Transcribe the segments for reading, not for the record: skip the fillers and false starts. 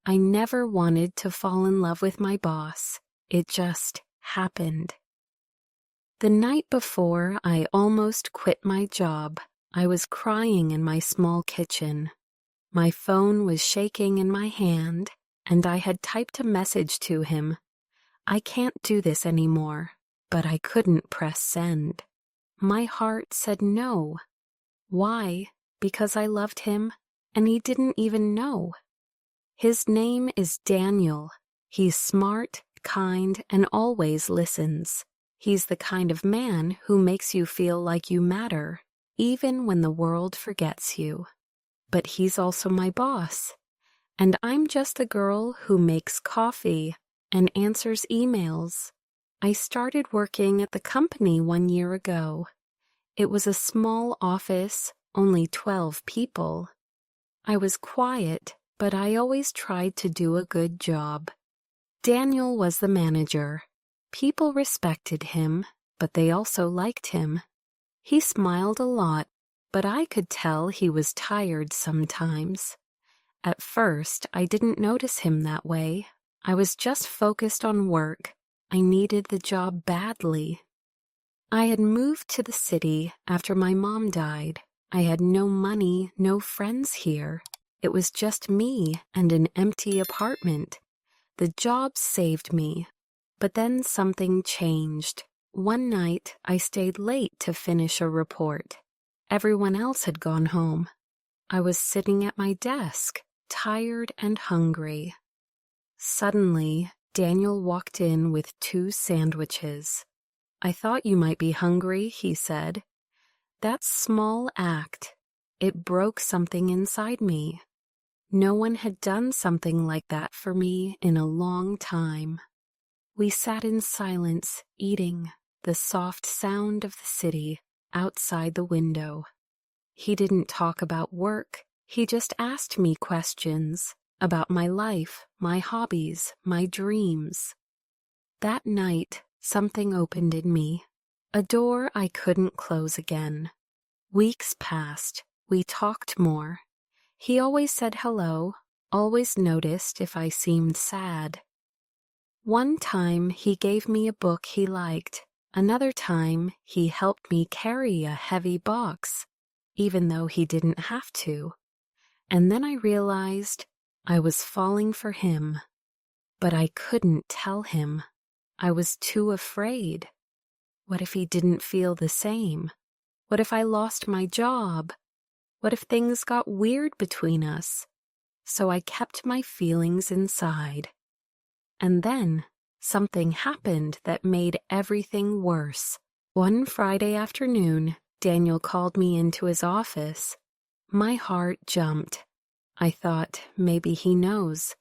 I never wanted to fall in love with my boss. It just happened. The night before I almost quit my job, I was crying in my small kitchen. My phone was shaking in my hand, and I had typed a message to him. I can't do this anymore, but I couldn't press send. My heart said no. Why? Because I loved him, and he didn't even know. His name is Daniel. He's smart, kind, and always listens. He's the kind of man who makes you feel like you matter, even when the world forgets you. But he's also my boss, and I'm just the girl who makes coffee and answers emails. I started working at the company 1 year ago. It was a small office, only 12 people. I was quiet, but I always tried to do a good job. Daniel was the manager. People respected him, but they also liked him. He smiled a lot, but I could tell he was tired sometimes. At first, I didn't notice him that way. I was just focused on work. I needed the job badly. I had moved to the city after my mom died. I had no money, no friends here. It was just me and an empty apartment. The job saved me. But then something changed. One night, I stayed late to finish a report. Everyone else had gone home. I was sitting at my desk, tired and hungry. Suddenly, Daniel walked in with 2 sandwiches. I thought you might be hungry, he said. That small act, it broke something inside me. No one had done something like that for me in a long time. We sat in silence, eating, the soft sound of the city outside the window. He didn't talk about work. He just asked me questions about my life, my hobbies, my dreams. That night, something opened in me, a door I couldn't close again. Weeks passed. We talked more. He always said hello, always noticed if I seemed sad. One time he gave me a book he liked. Another time he helped me carry a heavy box, even though he didn't have to. And then I realized I was falling for him. But I couldn't tell him. I was too afraid. What if he didn't feel the same? What if I lost my job? What if things got weird between us? So I kept my feelings inside. And then something happened that made everything worse. One Friday afternoon, Daniel called me into his office. My heart jumped. I thought maybe he knows.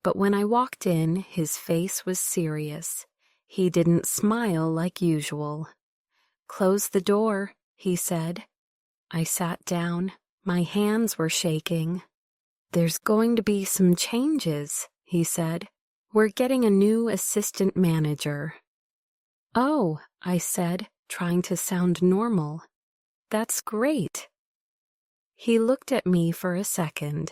But when I walked in, his face was serious. He didn't smile like usual. "Close the door," he said. I sat down. My hands were shaking. "There's going to be some changes," he said. "We're getting a new assistant manager." "Oh," I said, trying to sound normal. "That's great." He looked at me for a second.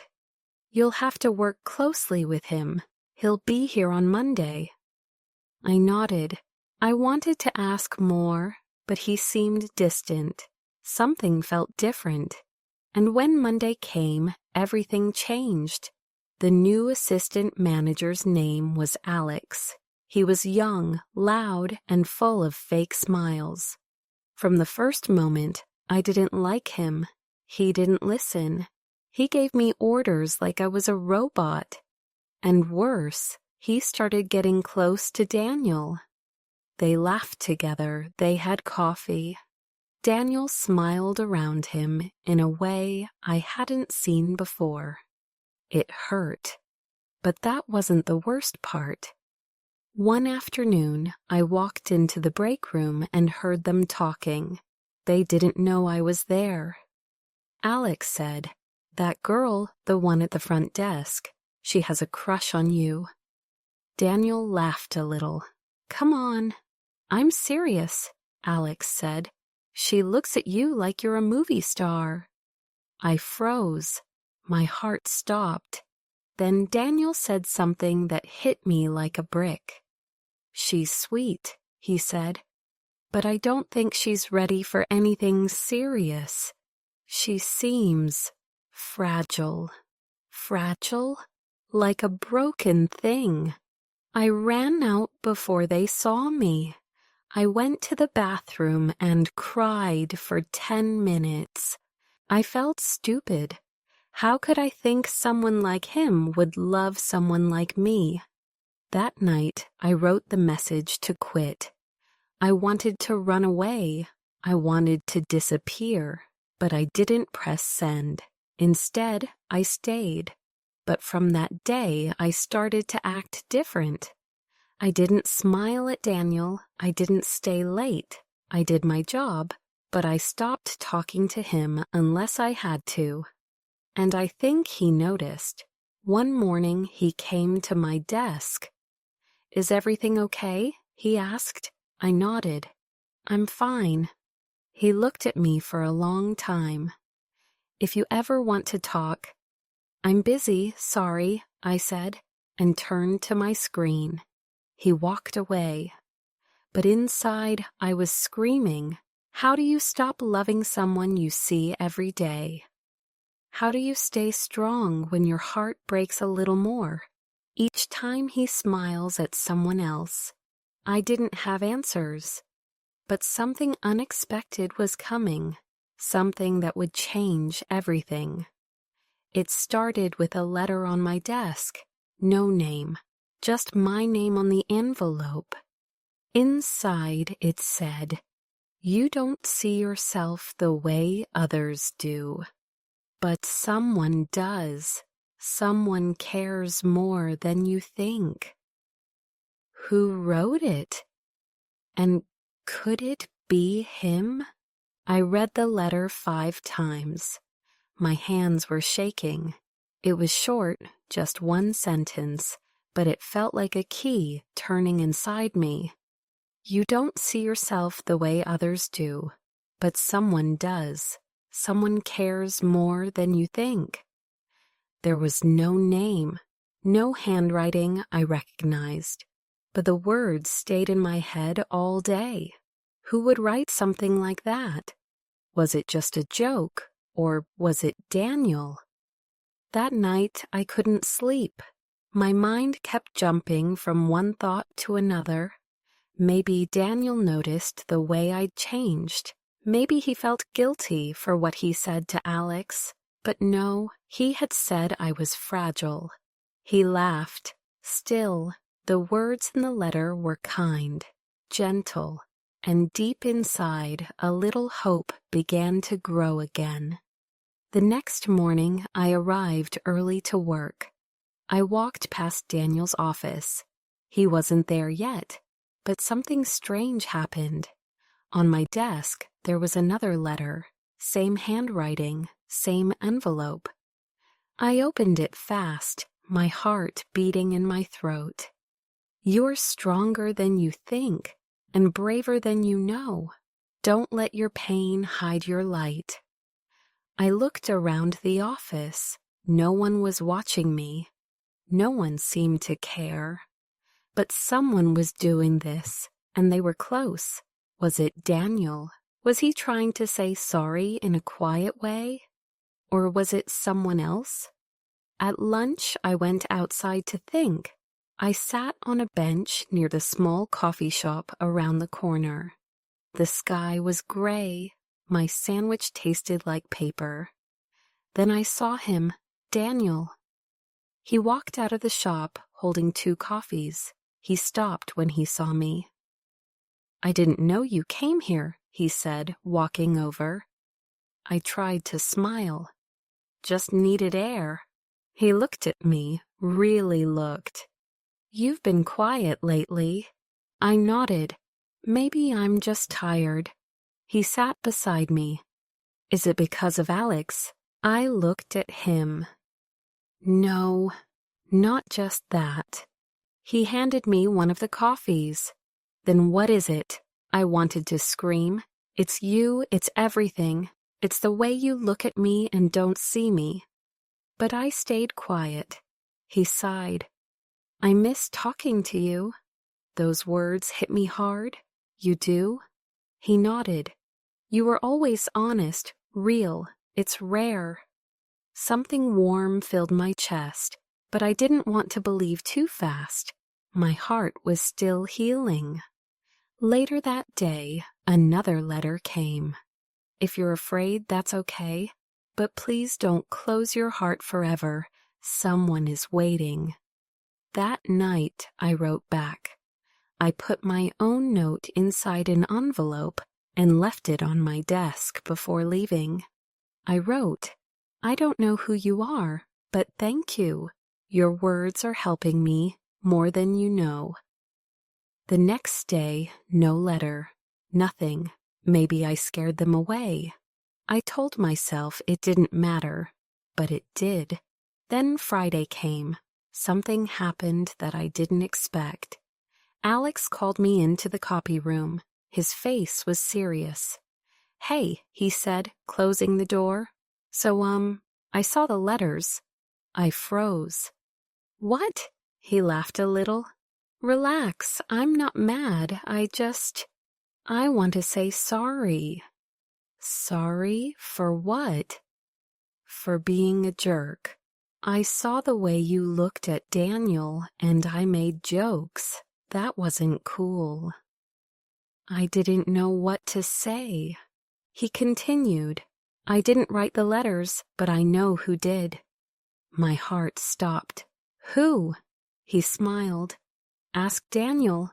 "You'll have to work closely with him. He'll be here on Monday." I nodded. I wanted to ask more, but he seemed distant. Something felt different. And when Monday came, everything changed. The new assistant manager's name was Alex. He was young, loud, and full of fake smiles. From the first moment, I didn't like him. He didn't listen. He gave me orders like I was a robot. And worse, he started getting close to Daniel. They laughed together. They had coffee. Daniel smiled around him in a way I hadn't seen before. It hurt. But that wasn't the worst part. One afternoon, I walked into the break room and heard them talking. They didn't know I was there. Alex said, "That girl, the one at the front desk, she has a crush on you." Daniel laughed a little. "Come on." "I'm serious," Alex said. "She looks at you like you're a movie star." I froze. My heart stopped. Then Daniel said something that hit me like a brick. "She's sweet," he said, "but I don't think she's ready for anything serious. She seems fragile." Fragile? Like a broken thing. I ran out before they saw me. I went to the bathroom and cried for 10 minutes. I felt stupid. How could I think someone like him would love someone like me? That night, I wrote the message to quit. I wanted to run away. I wanted to disappear, but I didn't press send. Instead, I stayed. But from that day, I started to act different. I didn't smile at Daniel. I didn't stay late. I did my job, but I stopped talking to him unless I had to. And I think he noticed. One morning, he came to my desk. "Is everything okay?" he asked. I nodded. "I'm fine." He looked at me for a long time. "If you ever want to talk—" "I'm busy, sorry," I said, and turned to my screen. He walked away. But inside, I was screaming. How do you stop loving someone you see every day? How do you stay strong when your heart breaks a little more? Each time he smiles at someone else. I didn't have answers. But something unexpected was coming. Something that would change everything. It started with a letter on my desk. No name. Just my name on the envelope. Inside it said, "You don't see yourself the way others do. But someone does. Someone cares more than you think." Who wrote it? And could it be him? I read the letter 5 times. My hands were shaking. It was short, just one sentence, but it felt like a key turning inside me. You don't see yourself the way others do, but someone does. Someone cares more than you think. There was no name, no handwriting I recognized, but the words stayed in my head all day. Who would write something like that? Was it just a joke, or was it Daniel? That night I couldn't sleep. My mind kept jumping from one thought to another. Maybe Daniel noticed the way I'd changed. Maybe he felt guilty for what he said to Alex. But no, he had said I was fragile. He laughed. Still, the words in the letter were kind, gentle, and deep inside a little hope began to grow again. The next morning I arrived early to work. I walked past Daniel's office. He wasn't there yet, but something strange happened. On my desk there was another letter, same handwriting, same envelope. I opened it fast, my heart beating in my throat. "You're stronger than you think, and braver than you know. Don't let your pain hide your light." I looked around the office. No one was watching me. No one seemed to care. But someone was doing this, and they were close. Was it Daniel? Was he trying to say sorry in a quiet way? Or was it someone else? At lunch, I went outside to think. I sat on a bench near the small coffee shop around the corner. The sky was gray. My sandwich tasted like paper. Then I saw him, Daniel. He walked out of the shop holding 2 coffees. He stopped when he saw me. "I didn't know you came here," he said, walking over. I tried to smile. "Just needed air." He looked at me, really looked. "You've been quiet lately." I nodded. "Maybe I'm just tired." He sat beside me. "Is it because of Alex?" I looked at him. No, not just that. He handed me one of the coffees. "Then what is it?" I wanted to scream. "It's you, it's everything. It's the way you look at me and don't see me." But I stayed quiet. He sighed. I miss talking to you. Those words hit me hard. You do? He nodded. You were always honest, real. It's rare. Something warm filled my chest, but I didn't want to believe too fast. My heart was still healing. Later that day, another letter came. If you're afraid, that's okay, but please don't close your heart forever. Someone is waiting. That night, I wrote back. I put my own note inside an envelope and left it on my desk before leaving. I wrote, I don't know who you are, but thank you. Your words are helping me more than you know. The next day, no letter, nothing. Maybe I scared them away. I told myself it didn't matter, but it did. Then Friday came. Something happened that I didn't expect. Alex called me into the copy room. His face was serious. Hey, he said, closing the door. So, I saw the letters. I froze. What? He laughed a little. Relax, I'm not mad. I want to say sorry. Sorry for what? For being a jerk. I saw the way you looked at Daniel and I made jokes. That wasn't cool. I didn't know what to say. He continued. I didn't write the letters, but I know who did. My heart stopped. Who? He smiled. Ask Daniel.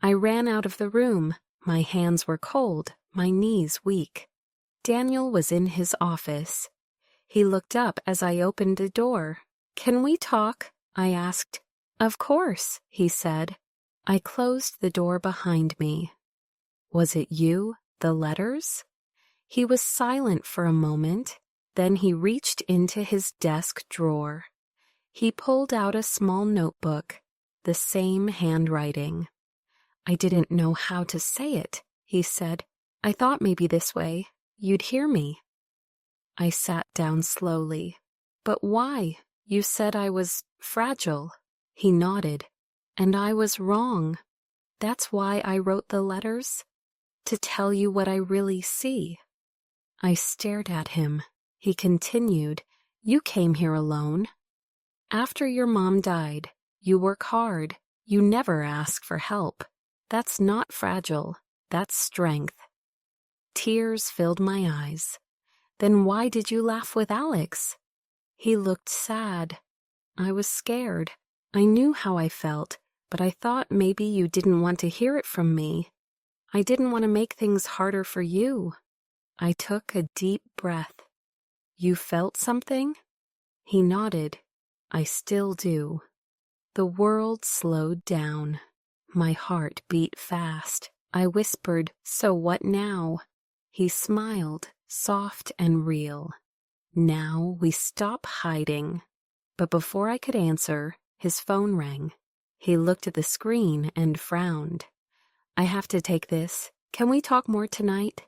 I ran out of the room. My hands were cold, my knees weak. Daniel was in his office. He looked up as I opened the door. Can we talk? I asked. Of course, he said. I closed the door behind me. Was it you, the letters? He was silent for a moment. Then he reached into his desk drawer. He pulled out a small notebook, the same handwriting. I didn't know how to say it, he said. I thought maybe this way, you'd hear me. I sat down slowly. But why? You said I was fragile. He nodded. And I was wrong. That's why I wrote the letters? To tell you what I really see. I stared at him. He continued, You came here alone. After your mom died, you work hard. You never ask for help. That's not fragile. That's strength. Tears filled my eyes. Then why did you laugh with Alex? He looked sad. I was scared. I knew how I felt, but I thought maybe you didn't want to hear it from me. I didn't want to make things harder for you. I took a deep breath. You felt something? He nodded. I still do. The world slowed down. My heart beat fast. I whispered, So what now? He smiled, soft and real. Now we stop hiding. But before I could answer, his phone rang. He looked at the screen and frowned. I have to take this. Can we talk more tonight?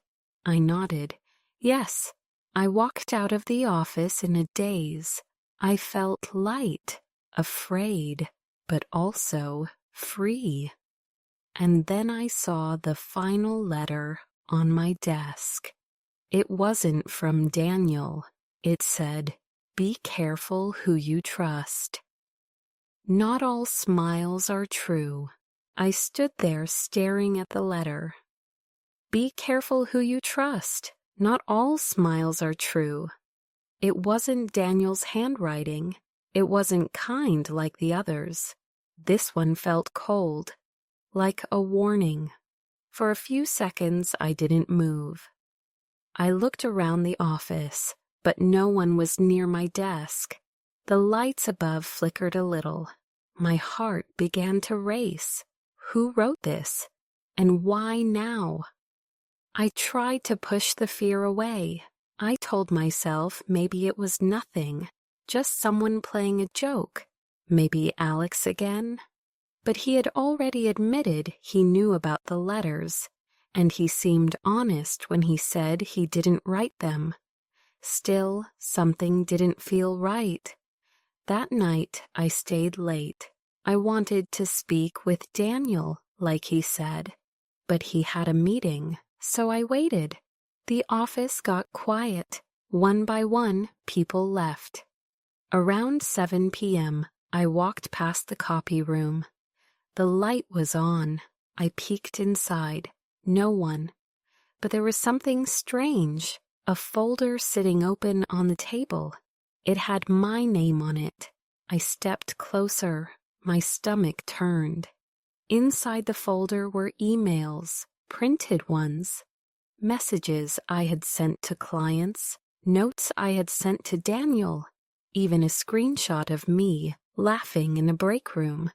I nodded. Yes. I walked out of the office in a daze. I felt light, afraid, but also free. And then I saw the final letter on my desk. It wasn't from Daniel. It said, Be careful who you trust. Not all smiles are true. I stood there staring at the letter. Be careful who you trust. Not all smiles are true. It wasn't Daniel's handwriting. It wasn't kind like the others. This one felt cold, like a warning. For a few seconds, I didn't move. I looked around the office, but no one was near my desk. The lights above flickered a little. My heart began to race. Who wrote this? And why now? I tried to push the fear away. I told myself maybe it was nothing, just someone playing a joke. Maybe Alex again? But he had already admitted he knew about the letters, and he seemed honest when he said he didn't write them. Still, something didn't feel right. That night, I stayed late. I wanted to speak with Daniel, like he said, but he had a meeting, so I waited. The office got quiet. One by one, people left. Around 7 p.m., I walked past the copy room. The light was on. I peeked inside. No one. But there was something strange. A folder sitting open on the table. It had my name on it. I stepped closer. My stomach turned. Inside the folder were emails, printed ones, messages I had sent to clients, notes I had sent to Daniel, even a screenshot of me laughing in a break room.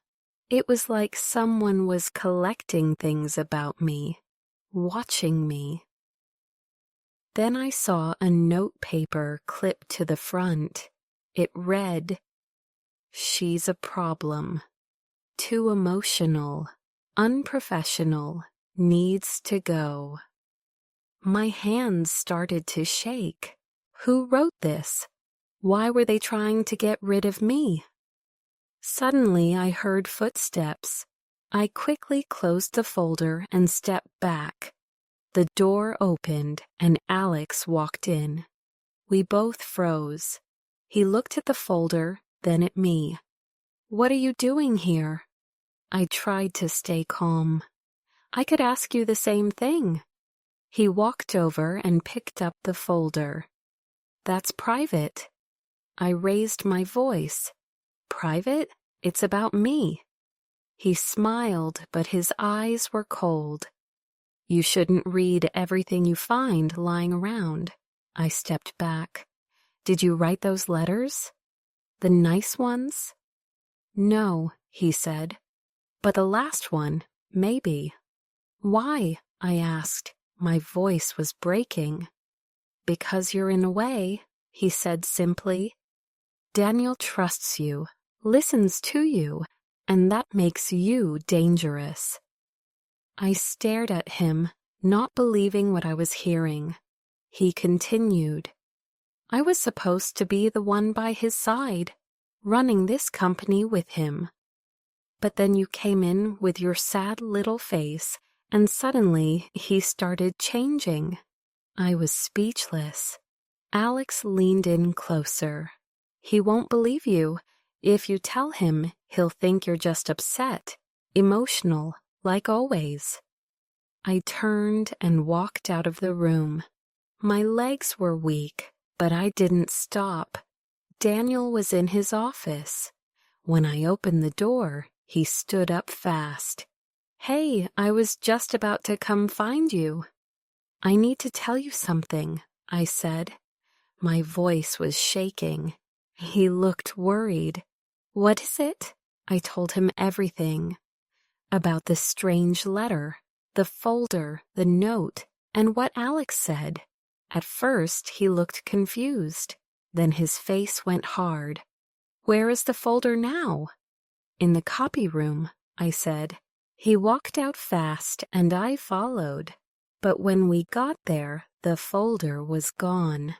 It was like someone was collecting things about me, watching me. Then I saw a note paper clipped to the front. It read, "She's a problem. Too emotional, unprofessional, needs to go." My hands started to shake. Who wrote this? Why were they trying to get rid of me? Suddenly I heard footsteps. I quickly closed the folder and stepped back. The door opened and Alex walked in. We both froze. He looked at the folder, then at me. "What are you doing here?" I tried to stay calm. "I could ask you the same thing." He walked over and picked up the folder. "That's private." I raised my voice. "Private? It's about me." He smiled, but his eyes were cold. "You shouldn't read everything you find lying around." I stepped back. "Did you write those letters? The nice ones?" "No," he said. "But the last one, maybe." "Why?" I asked. My voice was breaking. "Because you're in a way," he said simply. "Daniel trusts you, listens to you, and that makes you dangerous." I stared at him, not believing what I was hearing. He continued. "I was supposed to be the one by his side, running this company with him. But then you came in with your sad little face, and suddenly he started changing." I was speechless. Alex leaned in closer. "He won't believe you. If you tell him, he'll think you're just upset, emotional, like always." I turned and walked out of the room. My legs were weak, but I didn't stop. Daniel was in his office. When I opened the door, he stood up fast. "Hey, I was just about to come find you." "I need to tell you something," I said. My voice was shaking. He looked worried. "What is it?" I told him everything. About the strange letter, the folder, the note, and what Alex said. At first, he looked confused. Then his face went hard. "Where is the folder now?" "In the copy room," I said. He walked out fast, and I followed. But when we got there, the folder was gone.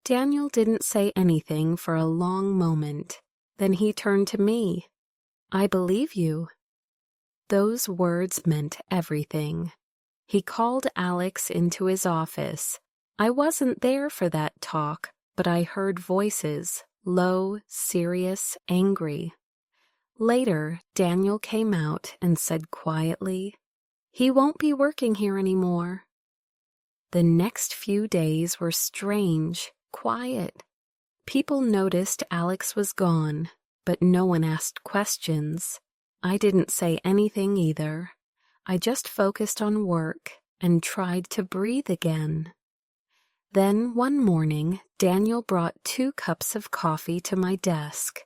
Daniel didn't say anything for a long moment. Then he turned to me. "I believe you." Those words meant everything. He called Alex into his office. I wasn't there for that talk, but I heard voices, low, serious, angry. Later, Daniel came out and said quietly, "He won't be working here anymore." The next few days were strange, quiet. People noticed Alex was gone, but no one asked questions. I didn't say anything either. I just focused on work and tried to breathe again. Then one morning, Daniel brought 2 cups of coffee to my desk.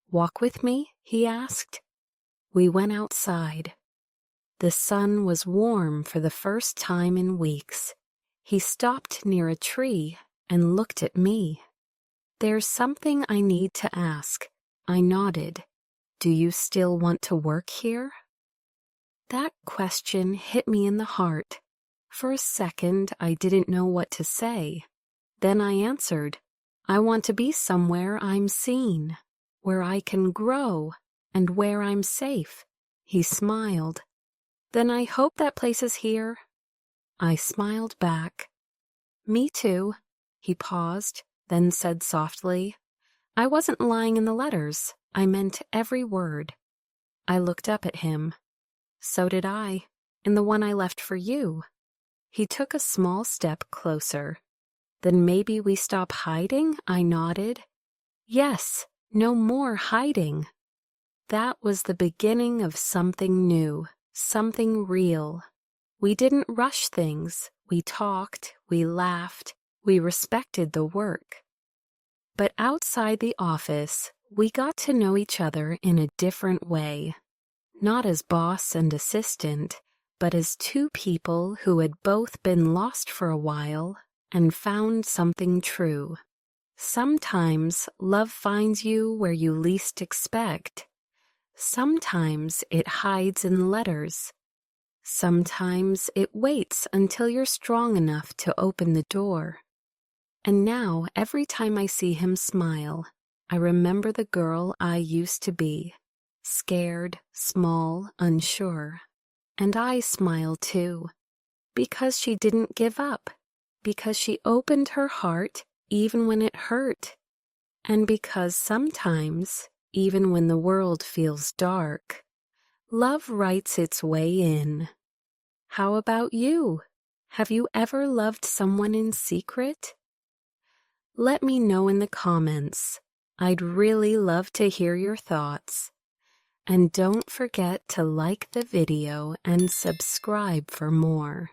"Walk with me?" he asked. We went outside. The sun was warm for the first time in weeks. He stopped near a tree and looked at me. "There's something I need to ask." I nodded. "Do you still want to work here?" That question hit me in the heart. For a second, I didn't know what to say. Then I answered, "I want to be somewhere I'm seen." where I can grow, and where I'm safe." He smiled. "Then I hope that place is here." I smiled back. "Me too." He paused, then said softly, "I wasn't lying in the letters. I meant every word." I looked up at him. "So did I, in the one I left for you." He took a small step closer. "Then maybe we stop hiding?" I nodded. "Yes, no more hiding." That was the beginning of something new, something real. We didn't rush things. We talked, we laughed, we respected the work. But outside the office, we got to know each other in a different way. Not as boss and assistant, but as two people who had both been lost for a while and found something true. Sometimes love finds you where you least expect. Sometimes it hides in letters. Sometimes it waits until you're strong enough to open the door. And now, every time I see him smile, I remember the girl I used to be. Scared, small, unsure. And I smile too. Because she didn't give up. Because she opened her heart even when it hurt. And because sometimes, even when the world feels dark, love writes its way in. How about you? Have you ever loved someone in secret? Let me know in the comments. I'd really love to hear your thoughts. And don't forget to like the video and subscribe for more.